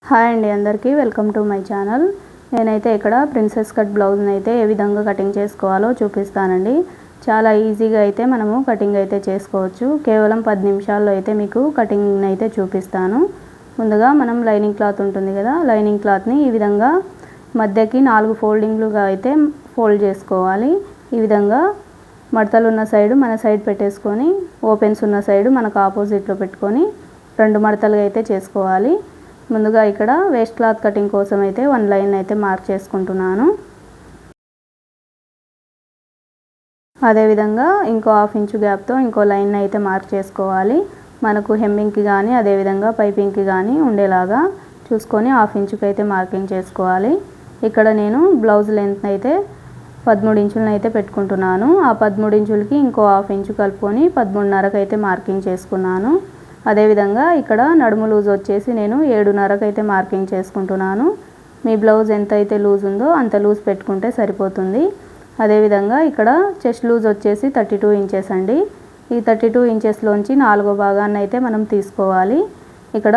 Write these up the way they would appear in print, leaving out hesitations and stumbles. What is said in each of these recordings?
Hi అండి, అందరికీ welcome to my channel. నేనైతే ఇక్కడ ప్రిన్సెస్ కట్ బ్లౌజ్ని అయితే ఏ విధంగా కటింగ్ చేసుకోవాలో చూపిస్తానండి. చాలా ఈజీగా అయితే మనము కటింగ్ అయితే చేసుకోవచ్చు. కేవలం 10 నిమిషాల్లో అయితే మీకు కటింగ్ అయితే చూపిస్తాను. ముందుగా మనం లైనింగ్ క్లాత్ ఉంటుంది కదా, లైనింగ్ క్లాత్ని ఈ విధంగా మధ్యకి 4 ఫోల్డింగ్లుగా అయితే ఫోల్డ్ చేసుకోవాలి. ఈ విధంగా మడతలు ఉన్న సైడు మన సైడ్ పెట్టేసుకొని, ఓపెన్స్ ఉన్న సైడు మనకు ఆపోజిట్లో పెట్టుకొని 2 మడతలుగా అయితే చేసుకోవాలి. ముందుగా ఇక్కడ వేస్ట్ క్లాత్ కటింగ్ కోసం అయితే 1 లైన్ అయితే మార్క్ చేసుకుంటున్నాను. అదేవిధంగా ఇంకో 1/2 ఇంచు గ్యాప్తో ఇంకో లైన్ అయితే మార్క్ చేసుకోవాలి. మనకు హెమ్మింగ్కి కానీ అదేవిధంగా పైపింగ్కి కానీ ఉండేలాగా చూసుకొని 1/2 ఇంచుకి అయితే మార్కింగ్ చేసుకోవాలి. ఇక్కడ నేను బ్లౌజ్ లెంత్ అయితే 13 ఇంచులను అయితే పెట్టుకుంటున్నాను. ఆ 13 ఇంచులకి ఇంకో 1/2 ఇంచు కలుపుకొని 13.5కి అయితే మార్కింగ్ చేసుకున్నాను. అదేవిధంగా ఇక్కడ నడుము లూజ్ వచ్చేసి నేను 7.5కి అయితే మార్కింగ్ చేసుకుంటున్నాను. మీ బ్లౌజ్ ఎంత అయితే లూజ్ ఉందో అంత లూజ్ పెట్టుకుంటే సరిపోతుంది. అదేవిధంగా ఇక్కడ చెస్ట్ లూజ్ వచ్చేసి 32 ఇంచెస్ అండి. ఈ 32 ఇంచెస్లోంచి 4వ భాగాన్ని అయితే మనం తీసుకోవాలి. ఇక్కడ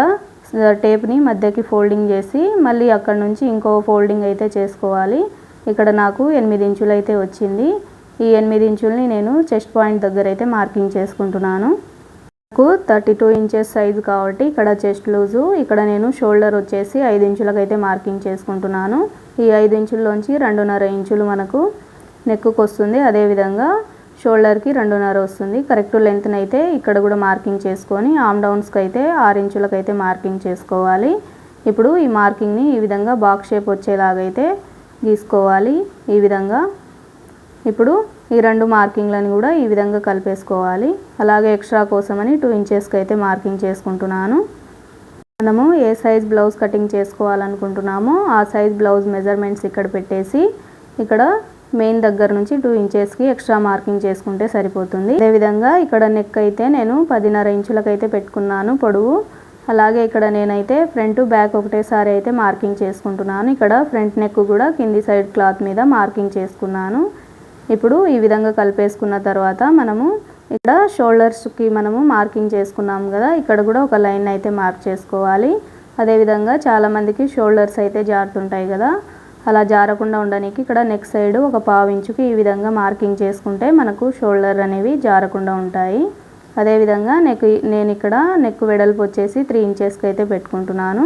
టేప్ని మధ్యకి ఫోల్డింగ్ చేసి మళ్ళీ అక్కడ నుంచి ఇంకో ఫోల్డింగ్ అయితే చేసుకోవాలి. ఇక్కడ నాకు 8 ఇంచులు అయితే వచ్చింది. ఈ 8 ఇంచుల్ని నేను చెస్ట్ పాయింట్ దగ్గర అయితే మార్కింగ్ చేసుకుంటున్నాను. నాకు 32 ఇంచెస్ సైజు కాబట్టి ఇక్కడ చెస్ట్ లూజు, ఇక్కడ నేను షోల్డర్ వచ్చేసి 5 ఇంచులకు అయితే మార్కింగ్ చేసుకుంటున్నాను. ఈ 5 ఇంచుల్లోంచి 2.5 ఇంచులు మనకు నెక్కు వస్తుంది. అదేవిధంగా షోల్డర్కి 2.5 వస్తుంది. కరెక్ట్ లెంత్ని అయితే ఇక్కడ కూడా మార్కింగ్ చేసుకొని ఆర్మ్ డౌన్స్కి అయితే 6 ఇంచులకు అయితే మార్కింగ్ చేసుకోవాలి. ఇప్పుడు ఈ మార్కింగ్ని ఈ విధంగా బాక్స్ షేప్ వచ్చేలాగైతే గీసుకోవాలి. ఈ విధంగా ఇప్పుడు ఈ 2 మార్కింగ్లను కూడా ఈ విధంగా కలిపేసుకోవాలి. అలాగే ఎక్స్ట్రా కోసమని 2 ఇంచెస్కి అయితే మార్కింగ్ చేసుకుంటున్నాను. మనము ఏ సైజ్ బ్లౌజ్ కటింగ్ చేసుకోవాలనుకుంటున్నామో ఆ సైజ్ బ్లౌజ్ మెజర్మెంట్స్ ఇక్కడ పెట్టేసి ఇక్కడ మెయిన్ దగ్గర నుంచి 2 ఇంచెస్కి ఎక్స్ట్రా మార్కింగ్ చేసుకుంటే సరిపోతుంది. అదేవిధంగా ఇక్కడ నెక్ అయితే నేను 10.5 ఇంచులకు అయితే పెట్టుకున్నాను పొడవు. అలాగే ఇక్కడ నేనైతే ఫ్రంట్ బ్యాక్ ఒకటేసారి అయితే మార్కింగ్ చేసుకుంటున్నాను. ఇక్కడ ఫ్రంట్ నెక్ కూడా కింది సైడ్ క్లాత్ మీద మార్కింగ్ చేసుకున్నాను. ఇప్పుడు ఈ విధంగా కలిపేసుకున్న తర్వాత మనము ఇక్కడ షోల్డర్స్కి మనము మార్కింగ్ చేసుకున్నాం కదా, ఇక్కడ కూడా ఒక లైన్ అయితే మార్క్ చేసుకోవాలి. అదేవిధంగా చాలామందికి షోల్డర్స్ అయితే జారుతుంటాయి కదా, అలా జారకుండా ఉండడానికి ఇక్కడ నెక్ సైడ్ ఒక 1/2 ఇంచుకి ఈ విధంగా మార్కింగ్ చేసుకుంటే మనకు షోల్డర్ అనేవి జారకుండా ఉంటాయి. అదేవిధంగా నేను ఇక్కడ నెక్ వెడల్పు వచ్చేసి 3 ఇంచెస్కి అయితే పెట్టుకుంటున్నాను.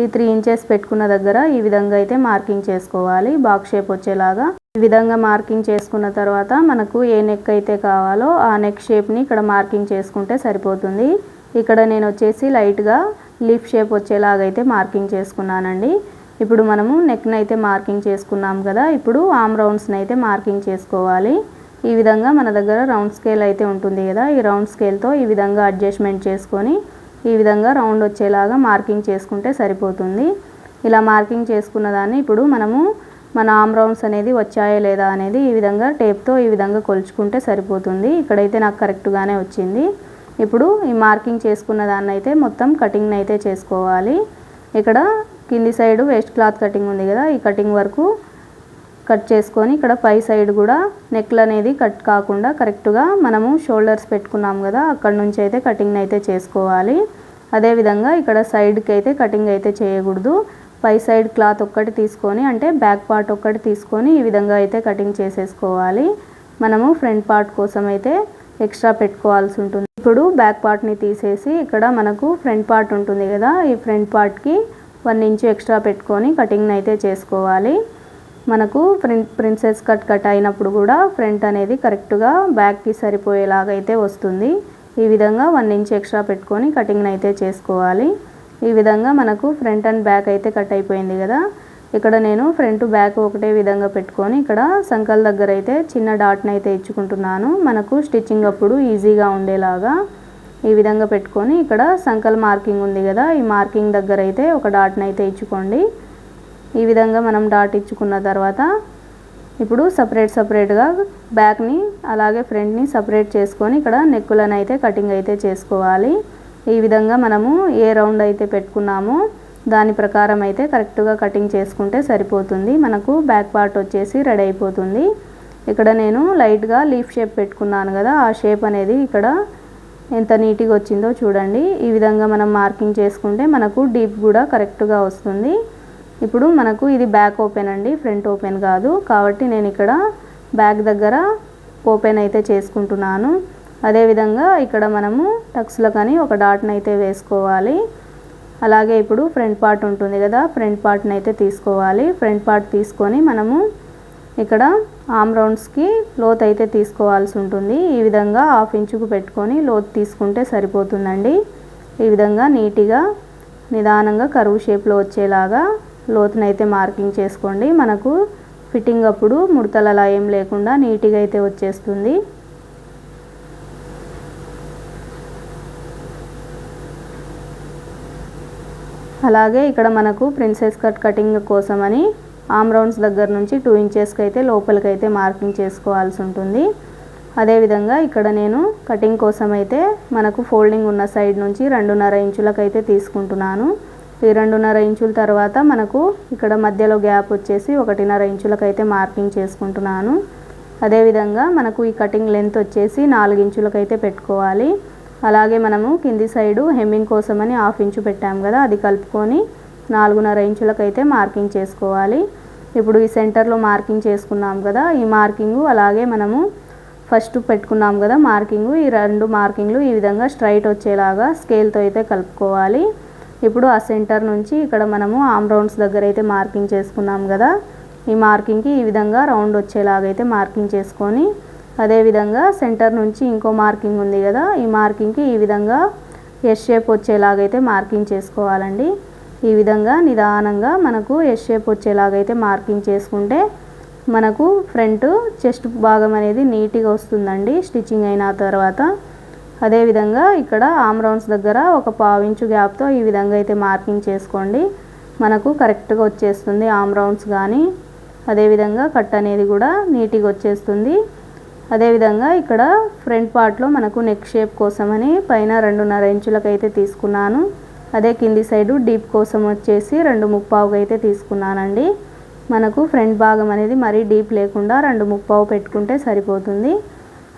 ఈ 3 ఇంచెస్ పెట్టుకున్న దగ్గర ఈ విధంగా అయితే మార్కింగ్ చేసుకోవాలి, బాక్స్ షేప్ వచ్చేలాగా. ఈ విధంగా మార్కింగ్ చేసుకున్న తర్వాత మనకు ఏ నెక్ అయితే కావాలో ఆ నెక్ షేప్ని ఇక్కడ మార్కింగ్ చేసుకుంటే సరిపోతుంది. ఇక్కడ నేను వచ్చేసి లైట్గా లీఫ్ షేప్ వచ్చేలాగైతే మార్కింగ్ చేసుకున్నానండి. ఇప్పుడు మనము నెక్ని అయితే మార్కింగ్ చేసుకున్నాం కదా, ఇప్పుడు ఆర్మ్ రౌండ్స్ని అయితే మార్కింగ్ చేసుకోవాలి. ఈ విధంగా మన దగ్గర రౌండ్ స్కేల్ అయితే ఉంటుంది కదా, ఈ రౌండ్ స్కేల్తో ఈ విధంగా అడ్జస్ట్మెంట్ చేసుకొని ఈ విధంగా రౌండ్ వచ్చేలాగా మార్కింగ్ చేసుకుంటే సరిపోతుంది. ఇలా మార్కింగ్ చేసుకున్న దాన్ని ఇప్పుడు మనము మన ఆర్మ్ రౌండ్స్ అనేది వచ్చాయా లేదా అనేది ఈ విధంగా టేప్తో ఈ విధంగా కొలుచుకుంటే సరిపోతుంది. ఇక్కడైతే నాకు కరెక్ట్గానే వచ్చింది. ఇప్పుడు ఈ మార్కింగ్ చేసుకున్న దాన్ని అయితే మొత్తం కటింగ్ని అయితే చేసుకోవాలి. ఇక్కడ కింది సైడు వేస్ట్ క్లాత్ కటింగ్ ఉంది కదా, ఈ కటింగ్ వరకు కట్ చేసుకొని ఇక్కడ పై సైడ్ కూడా నెక్లు అనేది కట్ కాకుండా కరెక్ట్గా మనము షోల్డర్స్ పెట్టుకున్నాం కదా, అక్కడ నుంచి అయితే కటింగ్ని అయితే చేసుకోవాలి. అదేవిధంగా ఇక్కడ సైడ్కి అయితే కటింగ్ అయితే చేయకూడదు. పై సైడ్ క్లాత్ ఒక్కటి తీసుకొని, అంటే బ్యాక్ పార్ట్ ఒక్కటి తీసుకొని ఈ విధంగా అయితే కటింగ్ చేసేసుకోవాలి. మనము ఫ్రంట్ పార్ట్ కోసం అయితే ఎక్స్ట్రా పెట్టుకోవాల్సి ఉంటుంది. ఇప్పుడు బ్యాక్ పార్ట్ని తీసేసి ఇక్కడ మనకు ఫ్రంట్ పార్ట్ ఉంటుంది కదా, ఈ ఫ్రంట్ పార్ట్కి 1 ఇంచు ఎక్స్ట్రా పెట్టుకొని కటింగ్ని అయితే చేసుకోవాలి. మనకు ప్రిన్సెస్ కట్ అయినప్పుడు కూడా ఫ్రంట్ అనేది కరెక్ట్గా బ్యాక్కి సరిపోయేలాగా అయితే వస్తుంది. ఈ విధంగా 1 ఇంచ్ ఎక్స్ట్రా పెట్టుకొని కటింగ్ని అయితే చేసుకోవాలి. ఈ విధంగా మనకు ఫ్రంట్ అండ్ బ్యాక్ అయితే కట్ అయిపోయింది కదా, ఇక్కడ నేను ఫ్రంట్ బ్యాక్ ఒకటే విధంగా పెట్టుకొని ఇక్కడ సంకల్ దగ్గర అయితే చిన్న డాట్ని అయితే ఇచ్చుకుంటున్నాను. మనకు స్టిచ్చింగ్ అప్పుడు ఈజీగా ఉండేలాగా ఈ విధంగా పెట్టుకొని ఇక్కడ సంకల్ మార్కింగ్ ఉంది కదా, ఈ మార్కింగ్ దగ్గర అయితే ఒక డాట్ని అయితే ఇచ్చుకోండి. ఈ విధంగా మనం డాట్ ఇచ్చుకున్న తర్వాత ఇప్పుడు సపరేట్గా బ్యాక్ని అలాగే ఫ్రంట్ని సపరేట్ చేసుకొని ఇక్కడ నెక్కులను అయితే కటింగ్ అయితే చేసుకోవాలి. ఈ విధంగా మనము ఏ రౌండ్ అయితే పెట్టుకున్నామో దాని ప్రకారం అయితే కరెక్ట్గా కటింగ్ చేసుకుంటే సరిపోతుంది. మనకు బ్యాక్ పార్ట్ వచ్చేసి రెడీ అయిపోతుంది. ఇక్కడ నేను లైట్గా లీఫ్ షేప్ పెట్టుకున్నాను కదా, ఆ షేప్ అనేది ఇక్కడ ఎంత నీట్గా వచ్చిందో చూడండి. ఈ విధంగా మనం మార్కింగ్ చేసుకుంటే మనకు డీప్ కూడా కరెక్ట్గా వస్తుంది. ఇప్పుడు మనకు ఇది బ్యాక్ ఓపెన్ అండి, ఫ్రంట్ ఓపెన్ కాదు. కాబట్టి నేను ఇక్కడ బ్యాక్ దగ్గర ఓపెన్ అయితే చేసుకుంటున్నాను. అదేవిధంగా ఇక్కడ మనము టక్స్లకని ఒక డాట్ని అయితే వేసుకోవాలి. అలాగే ఇప్పుడు ఫ్రంట్ పార్ట్ ఉంటుంది కదా, ఫ్రంట్ పార్ట్ని అయితే తీసుకోవాలి. ఫ్రంట్ పార్ట్ తీసుకొని మనము ఇక్కడ ఆర్మ్ రౌండ్స్కి లోత్ అయితే తీసుకోవాల్సి ఉంటుంది. ఈ విధంగా 1/2 ఇంచుకు పెట్టుకొని లోత్ తీసుకుంటే సరిపోతుందండి. ఈ విధంగా నీట్గా నిదానంగా కరువు షేప్లో వచ్చేలాగా లోతుని అయితే మార్కింగ్ చేసుకోండి. మనకు ఫిట్టింగ్ అప్పుడు ముడతలు అలా ఏం లేకుండా నీట్గా అయితే వచ్చేస్తుంది. అలాగే ఇక్కడ మనకు ప్రిన్సెస్ కట్ కటింగ్ కోసమని ఆర్మ్ రౌండ్స్ దగ్గర నుంచి 2 ఇంచెస్కి అయితే లోపలికైతే మార్కింగ్ చేసుకోవాల్సి ఉంటుంది. అదేవిధంగా ఇక్కడ నేను కటింగ్ కోసం అయితే మనకు ఫోల్డింగ్ ఉన్న సైడ్ నుంచి 2.5 ఇంచులకు అయితే తీసుకుంటున్నాను. ఈ 2.5 ఇంచుల తర్వాత మనకు ఇక్కడ మధ్యలో గ్యాప్ వచ్చేసి 1.5 ఇంచులకు అయితే మార్కింగ్ చేసుకుంటున్నాను. అదేవిధంగా మనకు ఈ కటింగ్ లెంత్ వచ్చేసి 4 ఇంచులకు అయితే పెట్టుకోవాలి. అలాగే మనము కింది సైడు హెమ్మింగ్ కోసమని 1/2 ఇంచు పెట్టాము కదా, అది కలుపుకొని 4.5 ఇంచులకు అయితే మార్కింగ్ చేసుకోవాలి. ఇప్పుడు ఈ సెంటర్లో మార్కింగ్ చేసుకున్నాం కదా, ఈ మార్కింగు అలాగే మనము ఫస్ట్ పెట్టుకున్నాం కదా మార్కింగు, ఈ 2 మార్కింగ్లు ఈ విధంగా స్ట్రైట్ వచ్చేలాగా స్కేల్తో అయితే కలుపుకోవాలి. ఇప్పుడు ఆ సెంటర్ నుంచి ఇక్కడ మనము ఆర్మ్ రౌండ్స్ దగ్గర అయితే మార్కింగ్ చేసుకున్నాం కదా, ఈ మార్కింగ్కి ఈ విధంగా రౌండ్ వచ్చేలాగైతే మార్కింగ్ చేసుకొని, అదేవిధంగా సెంటర్ నుంచి ఇంకో మార్కింగ్ ఉంది కదా, ఈ మార్కింగ్కి ఈ విధంగా ఎస్ షేప్ వచ్చేలాగైతే మార్కింగ్ చేసుకోవాలండి. ఈ విధంగా నిదానంగా మనకు ఎస్ షేప్ వచ్చేలాగైతే మార్కింగ్ చేసుకుంటే మనకు ఫ్రంట్ చెస్ట్ భాగం అనేది నీట్గా వస్తుందండి స్టిచ్చింగ్ అయిన తర్వాత. అదేవిధంగా ఇక్కడ ఆర్మ్ రౌండ్స్ దగ్గర ఒక 1/2 ఇంచు గ్యాప్తో ఈ విధంగా అయితే మార్కింగ్ చేసుకోండి. మనకు కరెక్ట్గా వచ్చేస్తుంది ఆర్మ్ రౌండ్స్ కానీ, అదేవిధంగా కట్ అనేది కూడా నీట్గా వచ్చేస్తుంది. అదేవిధంగా ఇక్కడ ఫ్రంట్ పార్ట్లో మనకు నెక్ షేప్ కోసమని పైన 2.5 ఇంచులకు అయితే తీసుకున్నాను. అదే కింది సైడు డీప్ కోసం వచ్చేసి 2.75 అయితే తీసుకున్నానండి. మనకు ఫ్రంట్ భాగం అనేది మరీ డీప్ లేకుండా 2.75 పెట్టుకుంటే సరిపోతుంది.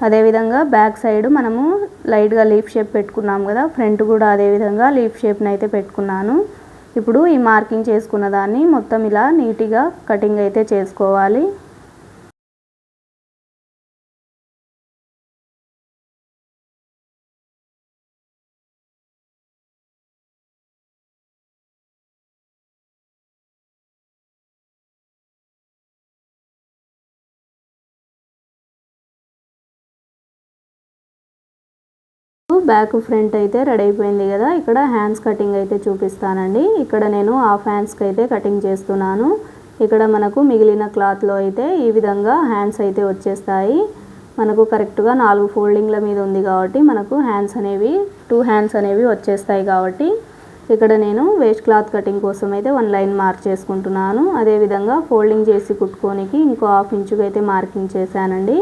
అదేవిధంగా బ్యాక్ సైడ్ మనము లైట్గా లీఫ్ షేప్ పెట్టుకున్నాం కదా, ఫ్రంట్ కూడా అదేవిధంగా లీఫ్ షేప్ని అయితే పెట్టుకున్నాను. ఇప్పుడు ఈ మార్కింగ్ చేసుకున్న దాన్ని మొత్తం ఇలా నీట్గా కటింగ్ అయితే చేసుకోవాలి. బ్యాక్ ఫ్రంట్ అయితే రెడీ అయిపోయింది కదా, ఇక్కడ హ్యాండ్స్ కటింగ్ అయితే చూపిస్తానండి. ఇక్కడ నేను 1/2 హ్యాండ్స్కి అయితే కటింగ్ చేస్తున్నాను. ఇక్కడ మనకు మిగిలిన క్లాత్లో అయితే ఈ విధంగా హ్యాండ్స్ అయితే వచ్చేస్తాయి. మనకు కరెక్ట్గా 4 ఫోల్డింగ్ల మీద ఉంది కాబట్టి మనకు హ్యాండ్స్ అనేవి 2 హ్యాండ్స్ అనేవి వచ్చేస్తాయి. కాబట్టి ఇక్కడ నేను వేస్ట్ క్లాత్ కటింగ్ కోసం అయితే 1 లైన్ మార్క్ చేసుకుంటున్నాను. అదేవిధంగా ఫోల్డింగ్ చేసి కుట్టుకోనికి ఇంకో 1/2 ఇంచుకి అయితే మార్కింగ్ చేశానండి.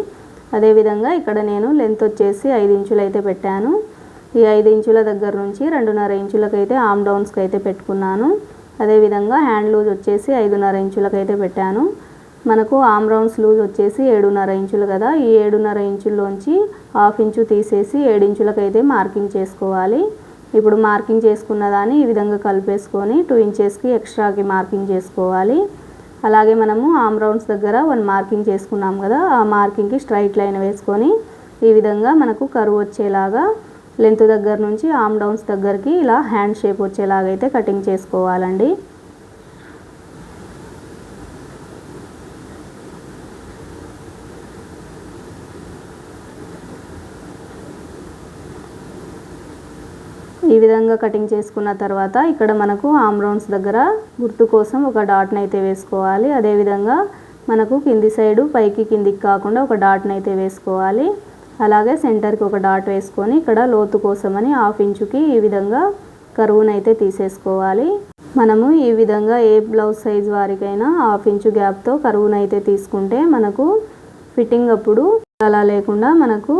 అదేవిధంగా ఇక్కడ నేను లెంత్ వచ్చేసి 5 ఇంచులు అయితే పెట్టాను. ఈ 5 ఇంచుల దగ్గర నుంచి 2.5 ఇంచులకు అయితే ఆర్మ్ డౌన్స్కి అయితే పెట్టుకున్నాను. అదేవిధంగా హ్యాండ్ లూజ్ వచ్చేసి 5.5 ఇంచులకు అయితే పెట్టాను. మనకు ఆర్మ్ రౌండ్స్ లూజ్ వచ్చేసి 7.5 ఇంచులు కదా, ఈ 7.5 ఇంచుల్లోంచి 1/2 ఇంచు తీసేసి 7 ఇంచులకు అయితే మార్కింగ్ చేసుకోవాలి. ఇప్పుడు మార్కింగ్ చేసుకున్న దాన్ని ఈ విధంగా కలిపేసుకొని 2 ఇంచెస్కి ఎక్స్ట్రాకి మార్కింగ్ చేసుకోవాలి. అలాగే మనము ఆర్మ్ రౌండ్స్ దగ్గర 1 మార్కింగ్ చేసుకున్నాం కదా, ఆ మార్కింగ్కి స్ట్రైట్ లైన్ వేసుకొని ఈ విధంగా మనకు కర్వ్ వచ్చేలాగా లెంత్ దగ్గర నుంచి ఆర్మ్ డౌన్స్ దగ్గరికి ఇలా హ్యాండ్ షేప్ వచ్చేలాగా అయితే కటింగ్ చేసుకోవాలండి. ఈ విధంగా కటింగ్ చేసుకున్న తర్వాత ఇక్కడ మనకు ఆర్మ్ రౌండ్స్ దగ్గర గుర్తు కోసం ఒక డాట్ని అయితే వేసుకోవాలి. అదేవిధంగా మనకు కింది సైడు పైకి కిందికి కాకుండా ఒక డాట్ని అయితే వేసుకోవాలి. అలాగే సెంటర్కి ఒక డాట్ వేసుకొని ఇక్కడ లోతు కోసమని 1/2 ఇంచుకి ఈ విధంగా కరువును అయితే తీసేసుకోవాలి. మనము ఈ విధంగా ఏ బ్లౌజ్ సైజ్ వారికైనా 1/2 ఇంచు గ్యాప్తో కరువును అయితే తీసుకుంటే మనకు ఫిట్టింగ్ అప్పుడు అలా లేకుండా మనకు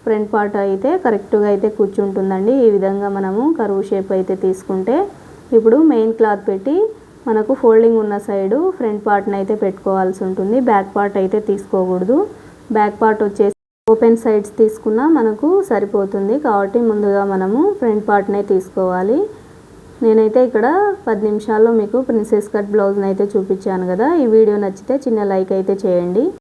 ఫ్రంట్ పార్ట్ అయితే కరెక్ట్గా అయితే కూర్చుంటుందండి. ఈ విధంగా మనము కరువు షేప్ అయితే తీసుకుంటే ఇప్పుడు మెయిన్ క్లాత్ పెట్టి మనకు ఫోల్డింగ్ ఉన్న సైడు ఫ్రంట్ పార్ట్ని అయితే పెట్టుకోవాల్సి ఉంటుంది. బ్యాక్ పార్ట్ అయితే తీసుకోకూడదు. బ్యాక్ పార్ట్ వచ్చేసి ఓపెన్ సైడ్స్ తీసుకున్నా మనకు సరిపోతుంది, కాబట్టి ముందుగా మనము ఫ్రంట్ పార్ట్నే తీసుకోవాలి. నేనైతే ఇక్కడ 10 నిమిషాల్లో మీకు ప్రిన్సెస్ కట్ బ్లౌజ్ని అయితే చూపించాను కదా. ఈ వీడియో నచ్చితే చిన్న లైక్ అయితే చేయండి.